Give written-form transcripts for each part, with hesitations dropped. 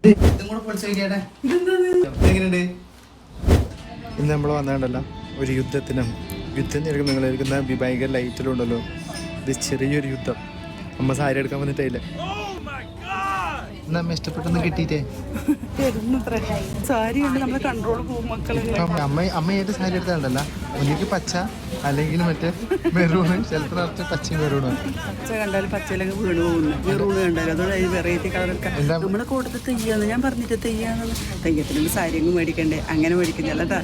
ഇന്ന് നമ്മൾ വന്നാണ്ടല്ലോ ഒരു യുദ്ധം നേരിടും. നിങ്ങൾ എടുക്കുന്ന ഭയങ്കര ലൈറ്റിലുണ്ടല്ലോ, ഇത് ചെറിയൊരു യുദ്ധം. അമ്മ സാരി എടുക്കാൻ വന്നിട്ടില്ല. നമ്മ ഇഷ്ടപ്പെട്ടൊന്നും കിട്ടിയിട്ടേ സാരി കൊണ്ട് നമ്മളെ കൺട്രോൾ പോകും മക്കളെ. അമ്മ ഏത് സാരി എടുത്താണ്ടല്ല, ഒന്നിക്ക് പച്ച അല്ലെങ്കിൽ മറ്റേ മെറൂണ്, ചിലപ്പോൾ നിറച്ച് പച്ചയും മെറൂണ്. പച്ച കണ്ടാലും പച്ചയിലൊക്കെ വീണ് പോകുന്നു, മെറൂണ് കണ്ടാലും അതോടെ വെറൈറ്റി കളറൊക്കെ നമ്മളെ കൂട്ടത്തിൽ തെയ്യാന്ന് ഞാൻ പറഞ്ഞിട്ട് തെയ്യാന്ന്. തെയ്യത്തിന് സാരി അങ്ങ് മേടിക്കണ്ടേ, അങ്ങനെ മേടിക്കുന്നില്ലട്ടാ.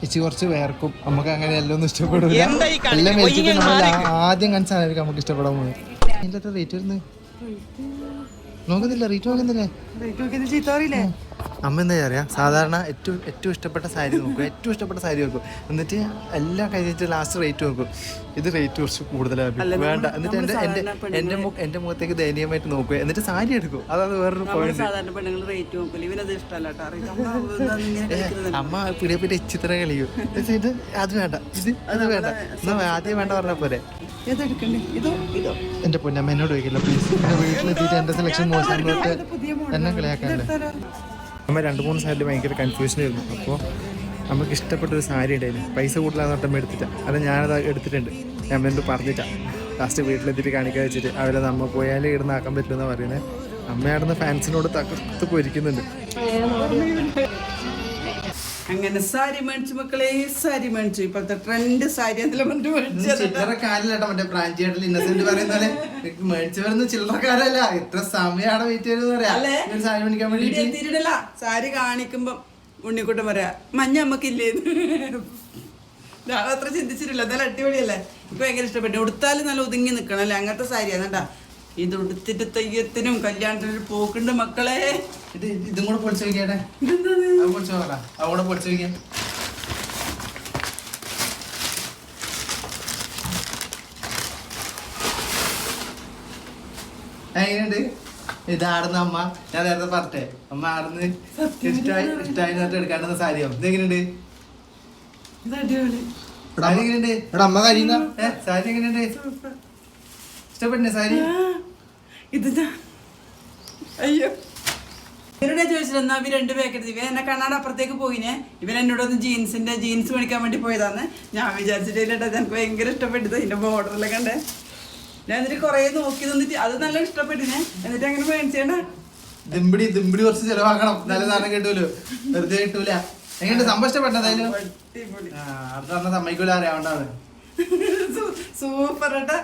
ഇച്ചി കുറച്ച് വേർക്കും, നമുക്ക് അങ്ങനെ എല്ലാം ഒന്നും ഇഷ്ടപ്പെടില്ല. എല്ലാം മേടിച്ചിട്ട് നമ്മൾ ആദ്യം കാണിച്ചായിരിക്കും നമുക്ക് ഇഷ്ടപ്പെടാൻ പോകുന്നത്. അതിൻ്റെ റേറ്റ് വരുന്നത് നോക്കുന്നില്ല, റേറ്റ് നോക്കുന്നില്ലേ? ചീത്ത പറയില്ലേ? അമ്മ എന്താ പറയാ, സാധാരണ ഏറ്റവും ഇഷ്ടപ്പെട്ട സാരി നോക്കും, ഏറ്റവും ഇഷ്ടപ്പെട്ട സാരി നോക്കും, എന്നിട്ട് എല്ലാം കഴിഞ്ഞിട്ട് ലാസ്റ്റ് റേറ്റ് നോക്കും. ഇത് റേറ്റ് കുറച്ച് കൂടുതലാണ്, വേണ്ട. എന്നിട്ട് എന്റെ മുഖത്തേക്ക് ദയനീയമായിട്ട് നോക്കുക, എന്നിട്ട് സാരി എടുക്കും. അതാണ് വേറൊരു പോയിന്റ്. അമ്മ പിടിയെ പിടി ചിത്ര കളിക്കും. ഇത് അത് വേണ്ട, അത് വേണ്ട, എന്നാ ആദ്യം വേണ്ട പറഞ്ഞ പോലെ. എന്റെ പൊന്നമ്മ എന്നോട് ചോദിക്കില്ല പ്ലീസ്. വീട്ടിലെത്തിയിട്ട് എന്റെ സെലക്ഷൻ മോശം എന്നെ കളിയാക്കാല്ലേ. അമ്മ 2-3 സാരിയിൽ ഭയങ്കര കൺഫ്യൂഷൻ ആയിരുന്നു. അപ്പോൾ നമുക്ക് ഇഷ്ടപ്പെട്ടൊരു സാരി ഉണ്ടായിരുന്നു, പൈസ കൂടുതലാന്ന് പറഞ്ഞാൽ എടുത്തിട്ടാ. അത് ഞാനത് എടുത്തിട്ടുണ്ട്, ഞാൻ എന്നോട് പറഞ്ഞിട്ടാണ്. ലാസ്റ്റ് വീട്ടിലെത്തിയിട്ട് കാണിക്കാൻ വെച്ചിട്ട് അവരെ നമ്മ പോയാലും ഇടുന്നാക്കാൻ പറ്റുമെന്ന് പറയുന്നത്. അമ്മയാടുന്ന ഫാൻസിനോട് തകർത്ത് പൊരിക്കുന്നുണ്ട്. അങ്ങനെ സാരി മേടിച്ചു മക്കളെ, സാരി മേടിച്ചു. ഇപ്പോഴത്തെ ട്രെൻഡ് സാരി ചില്ലറക്കാരല്ല, മറ്റേ ബ്രാഞ്ചിയായിട്ടുള്ള ഇന്നസെന്റ് പറയുന്നത് മേടിച്ചു വരുന്ന ചില്ലറക്കാരല്ല. എത്ര സമയമാണ് വെയിറ്റ് ചെയ്ത് സാരി മേടിക്കാൻ വേണ്ടി. സാരി കാണിക്കുമ്പോ ഉണ്ണിക്കുട്ടൻ പറയാ മഞ്ഞ അമ്മക്കില്ലേന്ന്. ഞാൻ അത്ര ചിന്തിച്ചിട്ടില്ല. എന്നാലും അടിപൊളിയല്ലേ, എനിക്ക് ഭയങ്കര ഇഷ്ടപ്പെട്ടു. ഉടുത്താലും നല്ല ഒതുങ്ങി നിക്കണം അല്ലേ, അങ്ങനത്തെ സാരിയാണ് കേട്ടാ. ഇത് ഉടുത്തിട്ട് തെയ്യത്തിനും കല്യാണത്തിനും പോക്കുണ്ട് മക്കളെ. ഇതും കൂടെ പൊളിച്ചു നോക്കിയാട്ടെ, അവിടെ പൊളിച്ചു നോക്കിയാ. എങ്ങനെയുണ്ട്? ഇതാടുന്ന അമ്മ, ഞാൻ നേരത്തെ പറഞ്ഞേ, അമ്മ ആടുന്ന് ഇഷ്ടമായി എടുക്കാണ്ടുന്ന സാരിയാവും. ഇതെങ്ങനെയുണ്ട്? അമ്മ കഴിയുന്ന സാരി എങ്ങനെയുണ്ട്? ഇഷ്ടപ്പെട്ടെ സാരി? അയ്യോ, ഇവരുടെ ചോദിച്ചിട്ട് എന്നാ ഇവർ 2 പാക്കറ്റ്. ഇവൻ എന്നെ കാണാണ്ട് അപ്പുറത്തേക്ക് പോയിനെ. ഇവൻ എന്നോടൊന്ന് ജീൻസ് മേടിക്കാൻ വേണ്ടി പോയതാന്ന്. ഞാൻ വിചാരിച്ചിട്ടില്ല, എനിക്ക് ഭയങ്കര ഇഷ്ടപ്പെട്ടത് അതിന്റെ ബോർഡറിലെ കണ്ടേ. ഞാൻ എന്നിട്ട് കൊറേ നോക്കി നിന്നിട്ട് അത് നല്ല ഇഷ്ടപ്പെട്ടിനെ. എന്നിട്ട് അങ്ങനെ മേടിച്ചേണ്ട ദിമ്പിടി കുറച്ച് ചെലവാക്കണം, നല്ല സാധനം കിട്ടൂലോ, വെറുതെ കിട്ടൂല. എങ്ങനെ സംഭവം ഇഷ്ടപ്പെട്ടതായാലും അടുത്ത സമ്മതിക്കൂല, അറിയാവുന്നതാണ്. സൂപ്പർ ഏട്ടാ.